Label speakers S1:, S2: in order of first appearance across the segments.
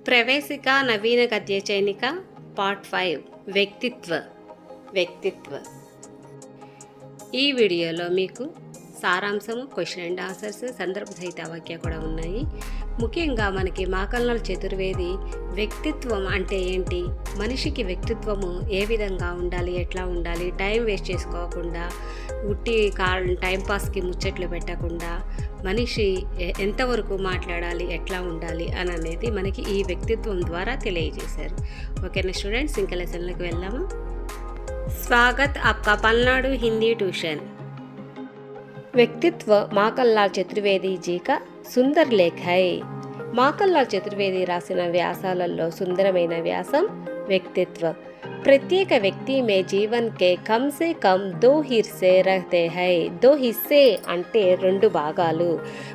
S1: ప్రవేశిక నవీన గద్య చైనిక పార్ట్ 5 వ్యక్తిత్వ. ఈ వీడియోలో మీకు సారాంశము, క్వశ్చన్ అండ్ ఆన్సర్స్, సందర్భ సహిత వాక్య కూడా ఉన్నాయి. ముఖ్యంగా మనకి మాకల్నాల్ చతుర్వేది వ్యక్తిత్వం అంటే ఏంటి, మనిషికి వ్యక్తిత్వము ఏ విధంగా ఉండాలి, ఎట్లా ఉండాలి, టైం వేస్ట్ చేసుకోకుండా ఉట్టి టైంపాస్కి ముచ్చట్లు పెట్టకుండా మనిషి ఎంతవరకు మాట్లాడాలి, ఎట్లా ఉండాలి అని అనేది మనకి ఈ వ్యక్తిత్వం ద్వారా తెలియజేశారు. ఓకేనా స్టూడెంట్స్, ఇంకా లెసన్లకు వెళ్దాము. స్వాగత్ आपका पलनाडु हिंदी ट्यूशन. వ్యక్తిత్వ మాకల్నాల్ చతుర్వేది జీ కా సుందర్ లేఖ హై. మాకల్నాల్ చతుర్వేది రాసిన వ్యాసాలలో సుందరమైన వ్యాసం వ్యక్తిత్వ. प्रत्येक व्यक्ति में जीवन के कम से कम 2 हिस्से रहते हैं. 2 हिस्से అంటే 2 భాగాలు.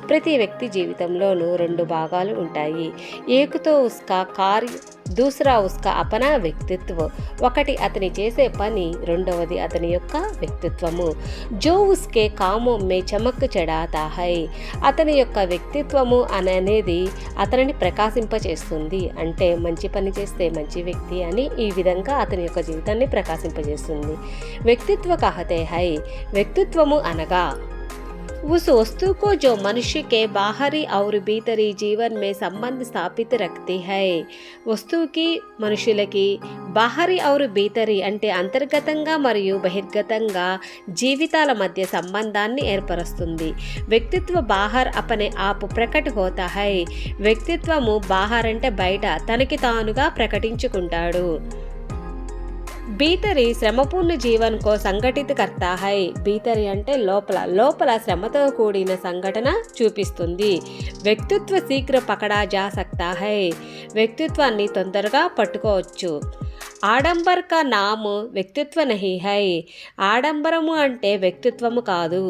S1: ప్రతి వ్యక్తి జీవితంలోనూ 2 భాగాలు ఉంటాయి. ఏక్ తో ఉస్కా కార్య, దూసరా ఉస్కా అపనా వ్యక్తిత్వ. ఒకటి అతని చేసే పని, రెండవది అతని యొక్క వ్యక్తిత్వము. జో ఉస్కే కామో మే చమక్ చడాతా హై. అతని యొక్క వ్యక్తిత్వము అనేది అతనిని ప్రకాశింపచేస్తుంది. అంటే మంచి పని చేస్తే మంచి వ్యక్తి అని ఈ విధంగా అతని యొక్క జీవితాన్ని ప్రకాశింపజేస్తుంది. వ్యక్తిత్వ కహతే హై. వ్యక్తిత్వము అనగా उस वस्तु को जो मनुष्य के बाहरी और भीतरी जीवन में संबंध स्थापित रखती है. వస్తువుకి మనుషులకి బాహరి और భీతరి అంటే అంతర్గతంగా మరియు బహిర్గతంగా జీవితాల మధ్య సంబంధాన్ని ఏర్పరుస్తుంది. వ్యక్తిత్వ బాహర్ అపనే ఆప్ ప్రకట్ హోతా హై. వ్యక్తిత్వము బాహర్ అంటే బయట, తనకి తానుగా ప్రకటించుకుంటాడు. భీతరి శ్రమపూర్ణ జీవన్ కో సంఘటిత కర్తా హై. భీతరి అంటే లోపల శ్రమతో కూడిన సంఘటన చూపిస్తుంది. వ్యక్తిత్వ శీఘ్ర పకడా జా సక్తా హై. వ్యక్తిత్వాన్ని తొందరగా పట్టుకోవచ్చు. ఆడంబర్ కా నామ్ వ్యక్తిత్వ నహీ హై. ఆడంబరము అంటే వ్యక్తిత్వము కాదు.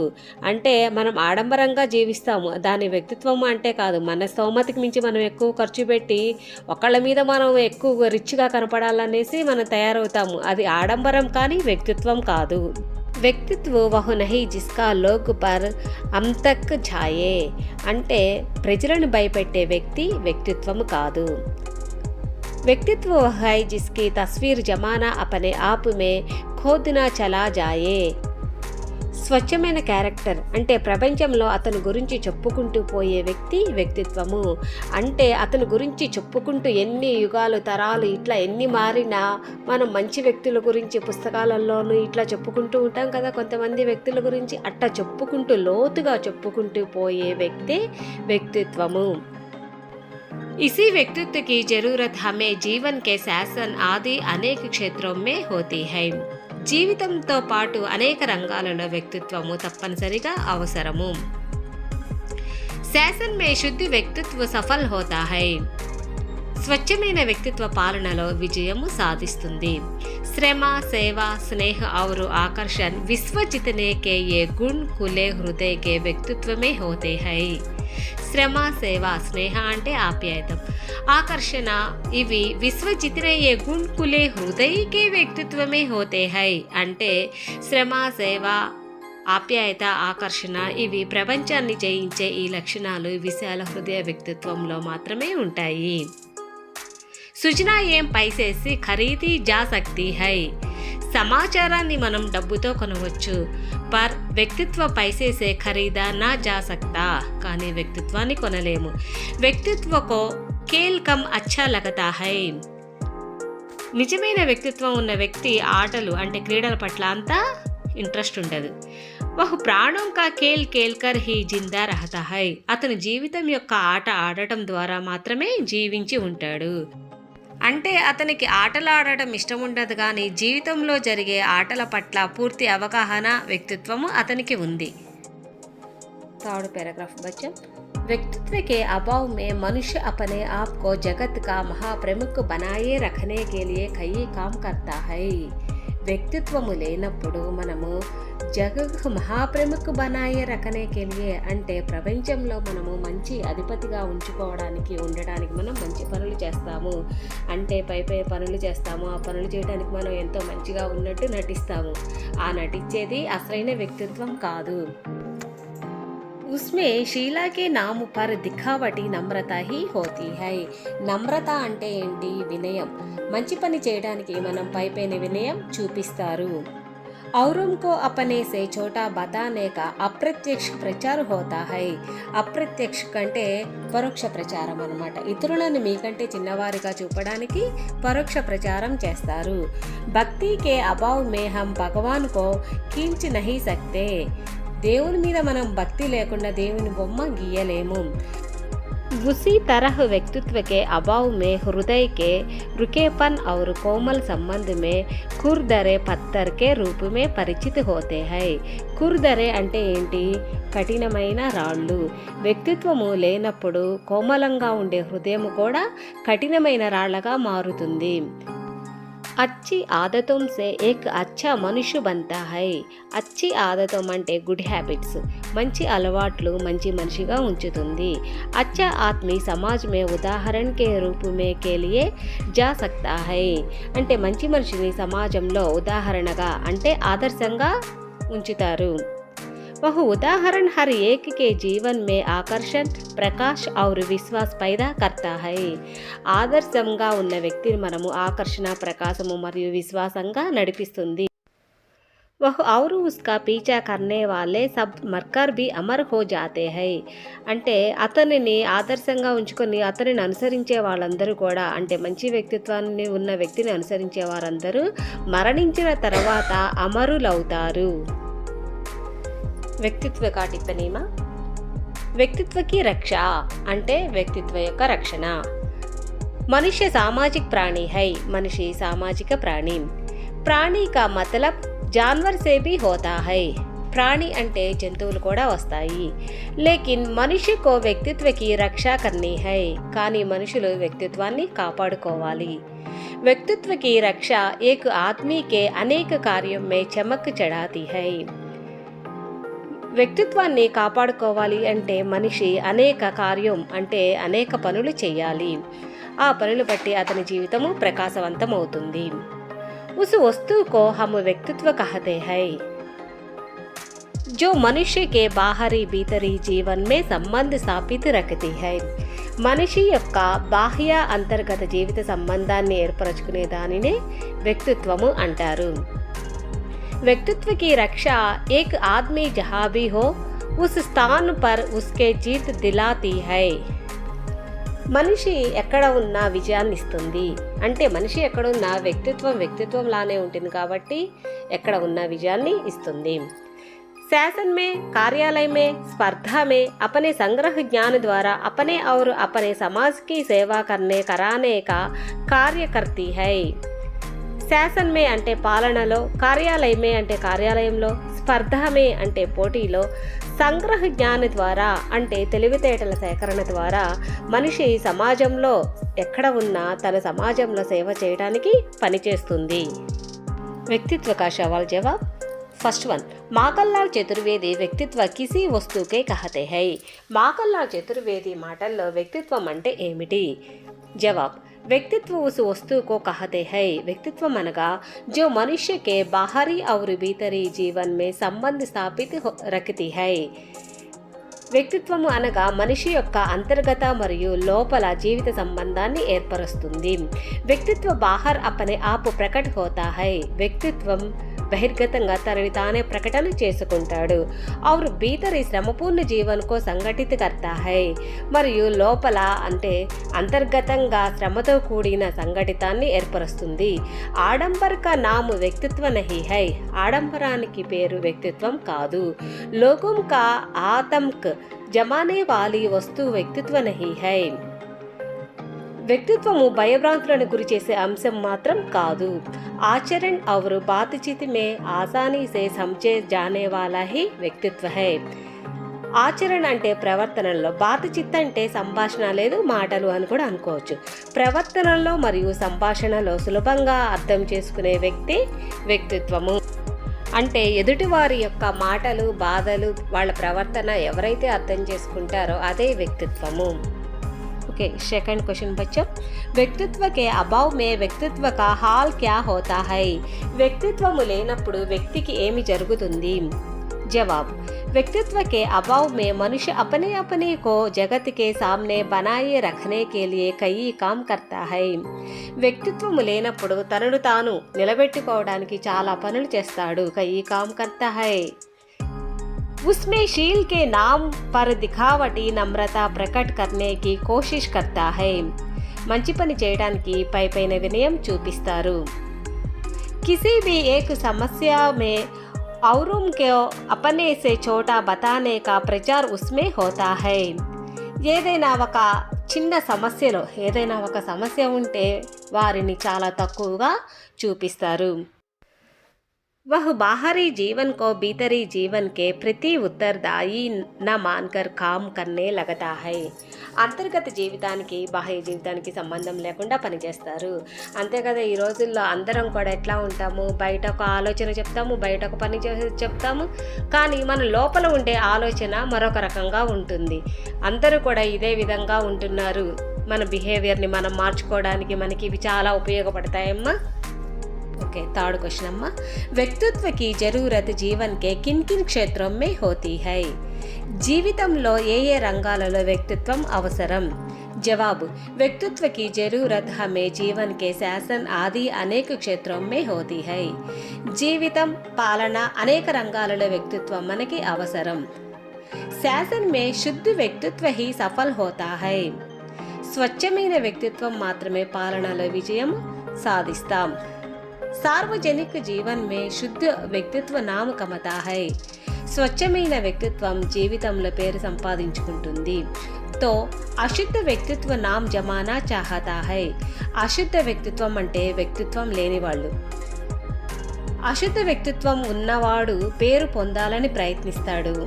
S1: అంటే మనం ఆడంబరంగా జీవిస్తాము, దాని వ్యక్తిత్వము అంటే కాదు. మన స్తోమతికి మించి మనం ఎక్కువ ఖర్చు పెట్టి ఒకళ్ళ మీద మనం ఎక్కువ రిచ్గా కనపడాలనేసి మనం తయారవుతాము. అది ఆడంబరం కానీ వ్యక్తిత్వం కాదు. వ్యక్తిత్వ వహు నహి జిస్కా లోక్ పర్ అంతక్ ఛాయే. అంటే ప్రజలను భయపెట్టే వ్యక్తి వ్యక్తిత్వము కాదు. వ్యక్తిత్వ వह है जिसकी तस्वीर जमाना अपने आप में खोदना चला जाए. స్వచ్ఛమైన క్యారెక్టర్ అంటే ప్రపంచంలో అతని గురించి చెప్పుకుంటూ పోయే వ్యక్తి వ్యక్తిత్వము. అంటే అతని గురించి చెప్పుకుంటూ ఎన్ని యుగాలు తరాలు ఇట్లా ఎన్ని మారినా మనం మంచి వ్యక్తుల గురించి పుస్తకాలలోనూ ఇట్లా చెప్పుకుంటూ ఉంటాం కదా కొంతమంది వ్యక్తుల గురించి. అట్లా చెప్పుకుంటూ లోతుగా చెప్పుకుంటూ పోయే వ్యక్తి వ్యక్తిత్వము. इसी व्यक्तित्व की जरूरत हमें जीवन के शासन आदि अनेक क्षेत्रों में होती है. జీవితంతో పాటు అనేక రంగాలలో వ్యక్తిత్వము తప్పనిసరిగా అవసరము. శాసన్ మే శుద్ధ వ్యక్తిత్వ సఫల్ హోతా హై. స్వచ్ఛమైన వ్యక్తిత్వ పాలనలో విజయము సాధిస్తుంది. శ్రమ, సేవ, స్నేహ और आकर्षण विश्व जीतने के ये गुण खुले हृदय के व्यक्तित्व में होते हैं. శ్రమ, సేవ, స్నేహ అంటే ఆప్యాయతం, ఆకర్షణ ఇవి విశ్వ జితనే ఏ గుణ్ కులే హృదయకే వ్యక్తిత్వమే హోతే హై. అంటే శ్రమ, సేవ, ఆప్యాయత, ఆకర్షణ ఇవి ప్రపంచాన్ని జయించే ఈ లక్షణాలు విశాల హృదయ వ్యక్తిత్వంలో మాత్రమే ఉంటాయి. సృజన ఏం పైసేసి ఖరీదీ జా సక్తి హై. సమాచారాన్ని మనం డబ్బుతో కొనవచ్చు. పర్ వ్యక్తిత్వ పైసేసే ఖరీదా నా జా సక్తా. కానీ వ్యక్తిత్వాన్ని కొనలేము. వ్యక్తిత్వకో ఖేల్ కమ్ అచ్చా లగతా హై. నిజమైన వ్యక్తిత్వం ఉన్న వ్యక్తి ఆటలు అంటే క్రీడల పట్ల అంతా ఇంట్రెస్ట్ ఉండదు. వహు ప్రాణం కా Khel ఖేల్కర్ he Zinda Rahata high. అతను జీవితం యొక్క ఆట ఆడటం ద్వారా మాత్రమే జీవించి ఉంటాడు. అంటే అతనికి ఆటలు ఆడటం ఇష్టం ఉండదు, కానీ జీవితంలో జరిగే ఆటల పట్ల పూర్తి అవగాహన, వ్యక్తిత్వము అతనికి ఉంది. థర్డ్ पैराग्राफ बच्चों. व्यक्तित्व के अभाव में मनुष्य अपने आप को जगत का महाप्रमुख बनाए रखने के लिए कई काम करता है. వ్యక్తిత్వము లేనప్పుడు మనము జగత్ మహాప్రముఖ బనాయే రఖనే కే లియే అంటే ప్రపంచంలో మనము మంచి అధిపతిగా ఉండడానికి మనం మంచి పనులు చేస్తాము. అంటే పై పనులు చేస్తాము. ఆ పనులు చేయడానికి మనం ఎంతో మంచిగా ఉన్నట్టు నటిస్తాము. ఆ నటించేది అసలైన వ్యక్తిత్వం కాదు. उसमें शीला के नाम पर దిఖావటి నమ్రత హీ హోతీ హై. నమ్రత అంటే ఏంటి? వినయం. మంచి పని చేయడానికి మనం పైపైన వినయం చూపిస్తారు. औरों को अपने से छोटा बताने का అప్రత్యక్ష ప్రచారం హోతా హై. అప్రత్యక్ష కంటే పరోక్ష ప్రచారం అన్నమాట. ఇతరులను మీకంటే చిన్నవారిగా చూపడానికి పరోక్ష ప్రచారం చేస్తారు. భక్తి కే అభావ్ మే హం భగవాన్ కో కీంచ్ నహీ సక్తే. దేవుని మీద మనం భక్తి లేకుండా దేవుని బొమ్మ గీయలేము. उसी तरह व्यक्तित्व के अभाव में हृदय के रुकेपन और कोमल संबंध में खुरदरे पत्थर के रूप में परिचित होते हैं. खुरदरे అంటే ఏంటి? కఠినమైన రాళ్ళు. వ్యక్తిత్వము లేనప్పుడు కోమలంగా ఉండే హృదయం కూడా కఠినమైన రాళ్లగా మారుతుంది. अच्छी आदतों से एक अच्छा మనుష్య बनता है. अच्छी ఆదతం అంటే గుడ్ హ్యాబిట్స్. మంచి అలవాట్లు మంచి మనిషిగా ఉంచుతుంది. अच्छा आदमी समाज में उदाहरण के रूप में के लिए जा सकता है. అంటే మంచి మనిషిని సమాజంలో ఉదాహరణగా అంటే ఆదర్శంగా ఉంచుతారు. वह उदाहरण हर एक के जीवन में आकर्षण प्रकाश और विश्वास पैदा करता है. ఆదర్శంగా ఉన్న వ్యక్తిని మనము ఆకర్షణ ప్రకాశము మరియు విశ్వాసంగా నడిపిస్తుంది. वह और उसका पीछा करने वाले सब मरकर भी अमर हो जाते हैं. అంటే అతనిని ఆదర్శంగా ఉంచుకొని అతనిని అనుసరించే వాళ్ళందరూ కూడా అంటే మంచి వ్యక్తిత్వాన్ని ఉన్న వ్యక్తిని అనుసరించే వారందరూ మరణించిన తర్వాత అమరులవుతారు. వ్యక్తిత్వ का टिप्पणी में व्यक्तित्व की रक्षा అంటే వ్యక్తిత్వ యొక్క రక్షణ. మనుష్య సామాజిక ప్రాణి హై. మనిషి సామాజిక ప్రాణి. ప్రాణి का मतलब जानवर से भी होता है. ప్రాణి అంటే జంతువులు కూడా వస్తాయి. లేకిన్ మనిషి కో వ్యక్తిత్వ की రక్షా करनी है. కానీ మనుషులు వ్యక్తిత్వాన్ని కాపాడుకోవాలి. व्यक्तित्व की रक्षा एक आदमी के अनेक कार्यों में चमक चढ़ाती है. వ్యక్తిత్వాన్ని కాపాడుకోవాలి అంటే మనిషి అనేక కార్యం అంటే అనేక పనులు చేయాలి. ఆ పనులు బట్టి అతని జీవితము ప్రకాశవంతమవుతుంది. उस वस्तु को हम व्यक्तित्व कहते हैं जो मनुष्य के बाहरी भीतरी जीवन में संबंध स्थापित रखती है. మనిషి యొక్క బాహ్య అంతర్గత జీవిత సంబంధాన్ని ఏర్పరచుకునే దానినే వ్యక్తిత్వము అంటారు. व्यक्तित्व की रक्षा एक आदमी जहाँ भी हो उस स्थान पर उसके जीत दिलाती है. మనిషి ఎక్కడ ఉన్నా విజయాన్ని ఇస్తుంది. అంటే మనిషి ఎక్కడ ఉన్నా వ్యక్తిత్వం లానే ఉంటుంది కాబట్టి ఎక్కడ ఉన్నా విజయాన్ని ఇస్తుంది. शासन में कार्यालय में स्पर्धा में अपने संग्रह ज्ञान द्वारा अपने और अपने समाज की सेवा करने कराने का कार्य करती है. శాసన్ మే అంటే పాలనలో, కార్యాలయమే అంటే కార్యాలయంలో, స్పర్ధమే అంటే పోటీలో, సంగ్రహ జ్ఞాన ద్వారా అంటే తెలివితేటల సేకరణ ద్వారా మనిషి సమాజంలో ఎక్కడ ఉన్నా తన సమాజంలో సేవ చేయడానికి పనిచేస్తుంది. వ్యక్తిత్వ का सवाल जवाब. फर्स्ट वन, మాకల్లాల్ చతుర్వేది వ్యక్తిత్వ కిసి వస్తువుకే కహతే హై. మాకల్లాల్ చతుర్వేది మాటల్లో వ్యక్తిత్వం అంటే ఏమిటి? జవాబ్. व्यक्तित्व उस वस्तु को कहते हैं. व्यक्तित्व मनगा जो मनुष्य के बाहरी और भीतरी जीवन में संबंध स्थापित रखती है. వ్యక్తిత్వము అనగా మనిషి యొక్క అంతర్గత మరియు లోపల జీవిత సంబంధాన్ని ఏర్పరుస్తుంది. వ్యక్తిత్వ బాహర్ అపనే ఆప్ ప్రకట్ హోతా హై. వ్యక్తిత్వం బహిర్గతంగా తనని తానే ప్రకటన చేసుకుంటాడు. और భీతరి శ్రమపూర్ణ జీవన్కో సంఘటిత కర్తా హై. మరియు లోపల అంటే అంతర్గతంగా శ్రమతో కూడిన సంఘటితాన్ని ఏర్పరుస్తుంది. ఆడంబర్ కా నామ్ వ్యక్తిత్వ నహీ హై. ఆడంబరానికి పేరు వ్యక్తిత్వం కాదు. లోగోం కా ఆతంక్ జమానే వాలీ వస్తు వ్యక్తిత్వ నహీ హై. వ్యక్తిత్వము భయభ్రాంతులను గురి చేసే అంశం మాత్రం కాదు. आचरण और बातचीत में आसानी से समझे जाने वाला ही వ్యక్తిత్వ है. ఆచరణ అంటే ప్రవర్తనలో, బాతచిత్ అంటే సంభాషణ లేదు మాటలు అని కూడా అనుకోవచ్చు. ప్రవర్తనలో మరియు సంభాషణలో సులభంగా అర్థం చేసుకునే వ్యక్తి వ్యక్తిత్వము. అంటే ఎదుటివారి యొక్క మాటలు, బాధలు, వాళ్ళ ప్రవర్తన ఎవరైతే అర్థం చేసుకుంటారో అదే వ్యక్తిత్వము. ओके, सेकंड क्वेश्चन बच्चों, వ్యక్తిత్వ के अभाव में व्यक्तित्व का हाल क्या होता है. వ్యక్తిత్వము లేనప్పుడు వ్యక్తికి ఏమి జరుగుతుంది? जवाब, व्यक्तित्व के अभाव में मनुष्य अपने अपने को जगत के सामने बनाए रखने के लिए कई काम करता है. వ్యక్తిత్వము లేనప్పుడు తనను తాను నిలబెట్టుకోవడానికి చాలా పనులు చేస్తాడు. కई काम करता है. उसमें शील के नाम पर दिखावटी नम्रता प्रकट करने की कोशिश करता है. మంచి పని చేయడానికి పైపైన వినయం చూపిస్తారు. किसी भी एक समस्या में औरों को अपने से छोटा बताने का प्रचार उसमें होता है. ఏదైనా ఒక చిన్న సమస్యలో ఏదైనా ఒక సమస్య ఉంటే వారిని చాలా తక్కువగా చూపిస్తారు. वह बाहरी जीवन को भीतरी जीवन के प्रति उत्तरदायी न मानकर काम करने लगता है. అంతర్గత జీవితానికి బాహ్య జీవితానికి సంబంధం లేకుండా పనిచేస్తారు. అంతే కదా, ఈ రోజుల్లో అందరం కూడా ఎట్లా ఉంటాము, బయట ఒక ఆలోచన చెప్తాము, బయట ఒక పని చెప్తాము, కానీ మన లోపల ఉండే ఆలోచన మరొక రకంగా ఉంటుంది. అందరూ కూడా ఇదే విధంగా ఉంటున్నారు. మన బిహేవియర్ని మనం మార్చుకోవడానికి మనకి ఇవి చాలా ఉపయోగపడతాయమ్మా. ओके, थर्ड क्वेश्चन अम्मा, व्यक्तित्व की जरूरत जीवन के किन किन क्षेत्रों में होती है. జీవితంలో ఏ రంగాలలో వ్యక్తిత్వం అవసరం. जवाब, व्यक्तित्व की जरूरत हमें जीवन के शासन आदि अनेक क्षेत्रों में होती है. జీవితం, పాలన అనేక రంగాలలో వ్యక్తిత్వం మనకి అవసరం. శాసన్ में शुद्ध व्यक्तित्व ही सफल होता है. స్వచ్ఛమైన వ్యక్తిత్వం మాత్రమే పాలనలో విజయం సాధిస్తాం. सार्वजनिक जीवन में शुद्ध व्यक्तित्व नाम कमता है. స్వచ్ఛమైన వ్యక్తిత్వం జీవితంలో పేరు సంపాదించుకుంటుంది. తో అశుద్ధ వ్యక్తిత్వ నామ్ జమానా చాహతా హై. అశుద్ధ వ్యక్తిత్వం అంటే వ్యక్తిత్వం లేనివాళ్ళు. అశుద్ధ వ్యక్తిత్వం ఉన్నవాడు పేరు పొందాలని ప్రయత్నిస్తాడు.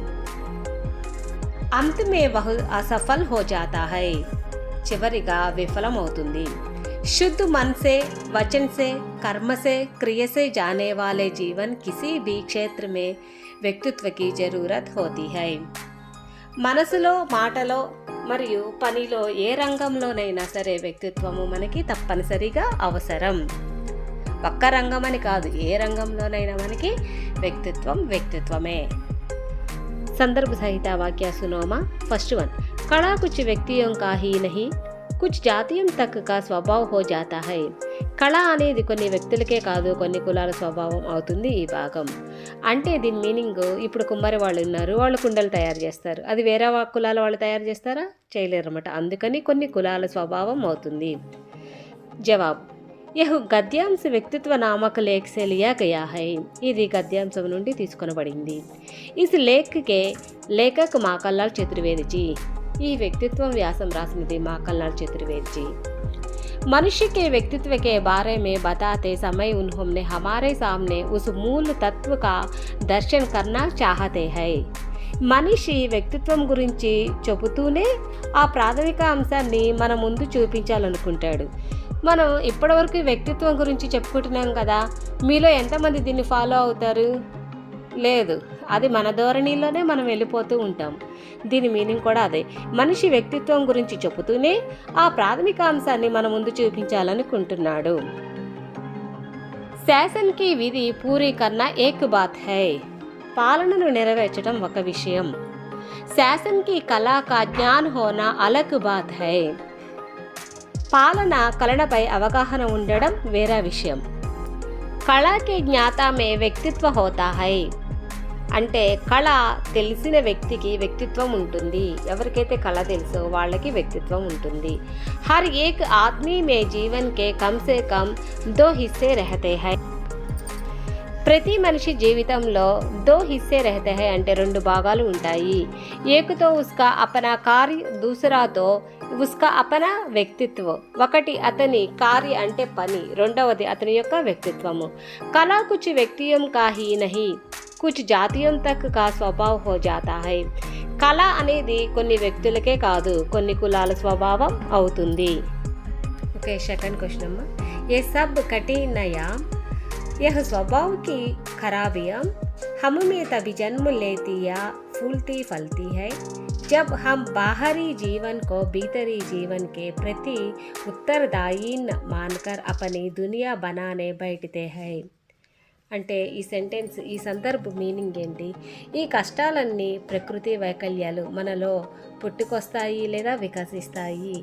S1: అంత్ మే వహ్ అసఫల్ హో జాతా హై. చివరిగా విఫలమవుతుంది. शुद्ध मन से, वचन से, कर्म से, क्रिया से जाने वाले जीवन किसी भी क्षेत्र में व्यक्तित्व की जरूरत होती है. మనసులో, మాటలో మరియు పనిలో ఏ రంగంలోనైనా సరే వ్యక్తిత్వము మనకి తప్పనిసరిగా అవసరం. ఒక్క రంగం అని కాదు, ఏ రంగంలోనైనా మనకి వ్యక్తిత్వమే. संदर्भ सहित वाक्य सुनोमा. फर्स्ट वन, कड़ा कुछ व्यक्तियों का ही नहीं कुछ జాతీయం తక్ కా స్వభావ్ హో జాతా హై. కళ అనేది కొన్ని వ్యక్తులకే కాదు, కొన్ని కులాల స్వభావం అవుతుంది ఈ భాగం. అంటే దీని మీనింగ్, ఇప్పుడు కుమ్మరి వాళ్ళు ఉన్నారు, వాళ్ళు కుండలు తయారు చేస్తారు. అది వేరే కులాల వాళ్ళు తయారు చేస్తారా? చేయలేరన్నమాట. అందుకని కొన్ని కులాల స్వభావం అవుతుంది. జవాబ్, యహ్ గద్యాంశ వ్యక్తిత్వ నామక లేఖ సే లియా గయా హై. ఇది గద్యాంశం నుండి తీసుకొనబడింది. ఇస్ లేఖకే లేఖక్ మాకల్లాల్ చతుర్వేది జీ. ఈ వ్యక్तित्व व्यासम रासनिधि माखनलाल चतुर्वेदी जी. मनुष्य के व्यक्तित्व के बारे में बताते समय उन्होंने हमारे सामने उस मूल तत्व का दर्शन करना चाहते हैं. మనిషి వ్యక్తిత్వం గురించి చెబుతూనే ఆ ప్రాథమిక అంశాన్ని మన ముందు చూపించాలనుకుంటాడు. మనం ఇప్పటివరకు వ్యక్తిత్వం గురించి చెప్పుకుంటున్నాం కదా, మీలో ఎంతమంది దీన్ని ఫాలో అవుతారు? లేదు, అది మన ధోరణిలోనే మనం వెళ్ళిపోతూ ఉంటాం. దీని మీనింగ్ కూడా అదే. మనిషి వ్యక్తిత్వం గురించి చెబుతూనే ఆ ప్రాథమిక అంశాన్ని మన ముందు చూపించాలనుకుంటున్నాడు. శాసన్ కి విధి పూరీ కన్నా ఏక్ బాత్ హై. పాలనను నెరవేర్చడం ఒక విషయం. శాసన్ కి కళా కా జ్ఞాన్ హోనా అలగ్ బాత్ హై. పాలన కళపై అవగాహన ఉండడం వేరే విషయం. కళా కే జ్ఞాతా మే వ్యక్తిత్వ హోతా హై. అంటే కళ తెలిసిన వ్యక్తికి వ్యక్తిత్వం ఉంటుంది. ఎవరికైతే కళ తెలుసో వాళ్ళకి వ్యక్తిత్వం ఉంటుంది. హర్ ఏక్ ఆద్మీ మే జీవన్ కే కమ్ సే కమ్ 2 హిస్సే రహతే హై. ప్రతి మనిషి జీవితంలో 2 హిస్సే రహతే హై అంటే 2 భాగాలు ఉంటాయి. ఏకతో ఉస్కా అపనా కార్య, దూసరాతో ఉస్కా అపనా వ్యక్తిత్వ. ఒకటి అతని కార్య అంటే పని, రెండవది అతని యొక్క వ్యక్తిత్వము. కళ కుచ్ వ్యక్తియం కా హీ నహీ కుచ్ జాతీయం తక్ కా స్వభావ్ హో జాతా హై. కళ అనేది కొన్ని వ్యక్తులకే కాదు, కొన్ని కులాల స్వభావం అవుతుంది. ఓకే, సెకండ్ క్వశ్చన్ అమ్మా. ఏ సబ్ కఠినయా यह स्वभाव की खराबियाँ हम में तभी जन्म लेती या फूलती फलती है जब हम बाहरी जीवन को भीतरी जीवन के प्रति उत्तरदायी मानकर अपनी दुनिया बनाने बैठते हैं. అంటే ఈ సెంటెన్స్, ఈ సందర్భ మీనింగ్ ఏంటి? ఈ కష్టాలన్నీ ప్రకృతి వైకల్యాలు మనలో పుట్టుకొస్తాయి లేదా వికసిస్తాయి.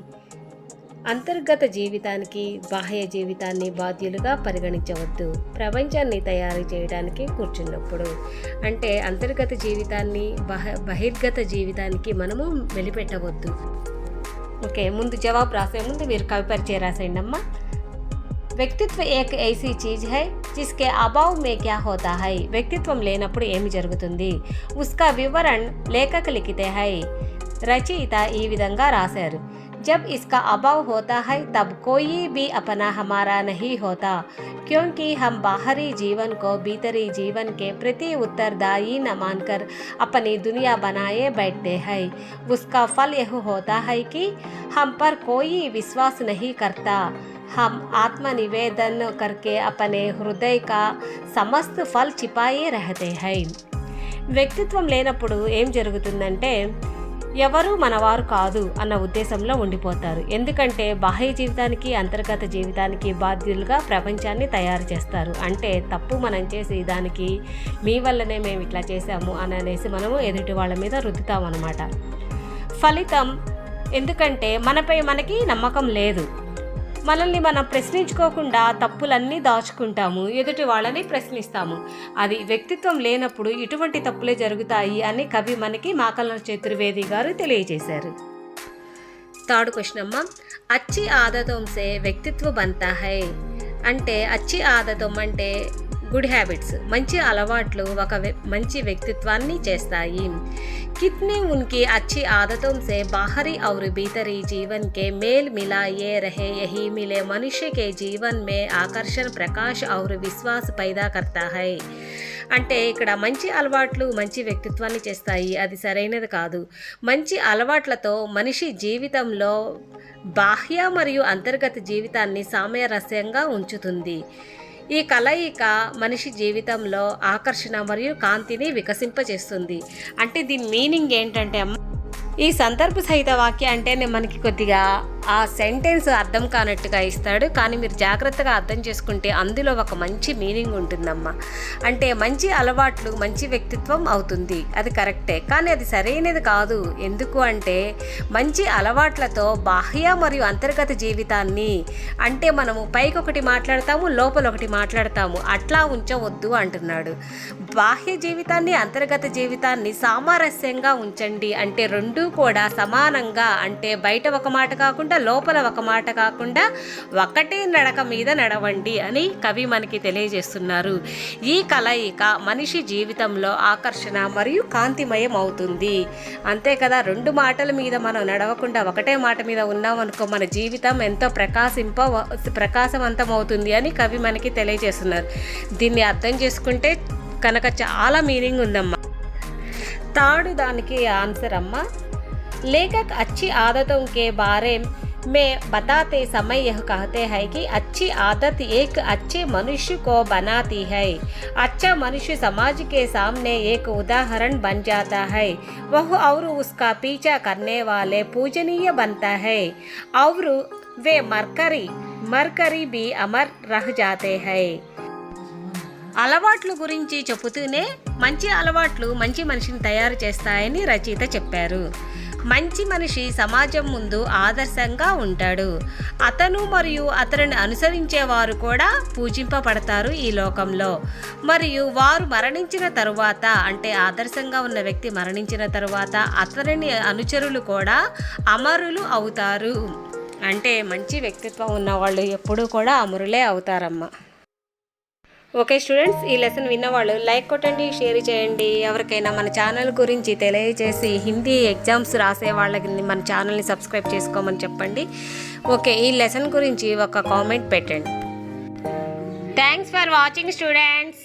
S1: అంతర్గత జీవితానికి బాహ్య జీవితాన్ని బాధ్యులుగా పరిగణించవద్దు. ప్రపంచాన్ని తయారు చేయడానికి కూర్చున్నప్పుడు అంటే అంతర్గత జీవితాన్ని బహిర్గత జీవితానికి మనము వెలిపెట్టవద్దు. ఓకే, ముందు జవాబు రాసే ముందు మీరు కవి పరిచయం రాసేయండి అమ్మా. వ్యక్తిత్వ ఏక్ ఐసీ చీజ్ హై జిస్కే అభావ్ మే క్యా హోతా హై. వ్యక్తిత్వం లేనప్పుడు ఏమి జరుగుతుంది? ఉస్కా వివరణ్ లేఖక లిఖితే హై. రచయిత ఈ విధంగా రాశారు. जब इसका अभाव होता है तब कोई भी अपना हमारा नहीं होता, क्योंकि हम बाहरी जीवन को भीतरी जीवन के प्रति उत्तरदायी न मानकर अपनी दुनिया बनाए बैठते हैं. उसका फल यह होता है कि हम पर कोई विश्वास नहीं करता. हम आत्मनिवेदन करके अपने हृदय का समस्त फल छिपाए रहते हैं. వ్యక్తిత్వం లేనప్పుడు ఏం జరుగుతుందంటే ఎవరు మనవారు కాదు అన్న ఉద్దేశంలో ఉండిపోతారు. ఎందుకంటే బాహ్య జీవితానికి అంతర్గత జీవితానికి బాధ్యులుగా ప్రపంచాన్ని తయారు చేస్తారు. అంటే తప్పు మనం చేసి దానికి మీ వల్లనే మేము ఇట్లా చేసాము అని అనేసి మనము ఎదుటి వాళ్ళ మీద రుద్దుతామన్నమాట. ఫలితం ఎందుకంటే మనపై మనకి నమ్మకం లేదు. మనల్ని మనం ప్రశ్నించుకోకుండా తప్పులన్నీ దాచుకుంటాము, ఎదుటి వాళ్ళని ప్రశ్నిస్తాము. అది వ్యక్తిత్వం లేనప్పుడు ఇటువంటి తప్పులే జరుగుతాయి అని కవి మనకి మాకల చతుర్వేది గారు తెలియజేశారు. థర్డ్ క్వశ్చన్ అమ్మ, అచ్చి ఆదతం సే వ్యక్తిత్వ బంతా హై. అంటే అచ్చి ఆదతం అంటే గుడ్ హ్యాబిట్స్, మంచి అలవాట్లు ఒక మంచి వ్యక్తిత్వాన్ని చేస్తాయి. कितने उनकी अच्छी आदतों से बाहरी और भीतरी जीवन के मेल मिलाए रहे, यही मिले मनुष्य के जीवन में आकर्षण, प्रकाश और विश्वास पैदा करता है. అంటే ఇక్కడ మంచి అలవాట్లు మంచి వ్యక్తిత్వాన్ని చేస్తాయి, అది సరైనది కాదు. మంచి అలవాట్లతో మనిషి జీవితంలో బాహ్య మరియు అంతర్గత జీవితాన్ని సామరస్యంగా ఉంచుతుంది. ఈ కలయిక మనిషి జీవితంలో ఆకర్షణ మరియు కాంతిని వికసింపజేస్తుంది. అంటే దీని మీనింగ్ ఏంటంటే ఈ సందర్భ సహిత వాక్య అంటేనే మనకి కొద్దిగా ఆ సెంటెన్స్ అర్థం కానట్టుగా ఇస్తాడు, కానీ మీరు జాగ్రత్తగా అర్థం చేసుకుంటే అందులో ఒక మంచి మీనింగ్ ఉంటుందమ్మా. అంటే మంచి అలవాట్లు మంచి వ్యక్తిత్వం అవుతుంది, అది కరెక్టే, కానీ అది సరైనది కాదు. ఎందుకు అంటే మంచి అలవాట్లతో బాహ్య మరియు అంతర్గత జీవితాన్ని, అంటే మనము పైకి ఒకటి మాట్లాడతాము లోపల ఒకటి మాట్లాడతాము, అట్లా ఉంచవద్దు అంటున్నాడు. బాహ్య జీవితాన్ని అంతర్గత జీవితాన్ని సామరస్యంగా ఉంచండి. అంటే రెండూ కూడా సమానంగా, అంటే బయట ఒక మాట కాకుండా లోపల ఒక మాట కాకుండా ఒకటే నడక మీద నడవండి అని కవి మనకి తెలియజేస్తున్నారు. ఈ కలయిక మనిషి జీవితంలో ఆకర్షణ మరియు కాంతిమయం అవుతుంది. అంతే కదా, రెండు మాటల మీద మనం నడవకుండా ఒకటే మాట మీద ఉన్నామనుకో మన జీవితం ఎంతో ప్రకాశవంతం అవుతుంది అని కవి మనకి తెలియజేస్తున్నారు. దీన్ని అర్థం చేసుకుంటే కనుక చాలా మీనింగ్ ఉందమ్మా. థర్డ్ దానికి ఆన్సర్ అమ్మా, लेखक अच्छी आदतों के बारे में बताते समय यह कहते हैं कि अच्छी आदत एक अच्छे मनुष्य को बनाती है. अच्छा मनुष्य समाज के सामने एक उदाहरण बन जाता है. वह और उसका पीछा करने वाले पूजनीय बनता है और वे मरकरी भी अमर रह जाते हैं. అలవాట్ల గురించి చెబుతూనే మంచి అలవాట్లు మంచి మనిషిని తయారు చేస్తాయని రచయిత చెప్పారు. మంచి మనిషి సమాజం ముందు ఆదర్శంగా ఉంటాడు. అతను మరియు అతనిని అనుసరించేవారు కూడా పూజింపబడతారు ఈ లోకంలో. మరియు వారు మరణించిన తరువాత, అంటే ఆదర్శంగా ఉన్న వ్యక్తి మరణించిన తరువాత అతనిని అనుచరులు కూడా అమరులు అవుతారు. అంటే మంచి వ్యక్తిత్వం ఉన్నవాళ్ళు ఎప్పుడూ కూడా అమరులే అవుతారమ్మా. ఓకే స్టూడెంట్స్, ఈ లెసన్ విన్నవాళ్ళు లైక్ కొట్టండి, షేర్ చేయండి. ఎవరికైనా మన ఛానల్ గురించి తెలియజేసి హిందీ ఎగ్జామ్స్ రాసే వాళ్ళకి మన ఛానల్ని సబ్స్క్రైబ్ చేసుకోమని చెప్పండి. ఓకే, ఈ లెసన్ గురించి ఒక కామెంట్ పెట్టండి. Thanks for watching students.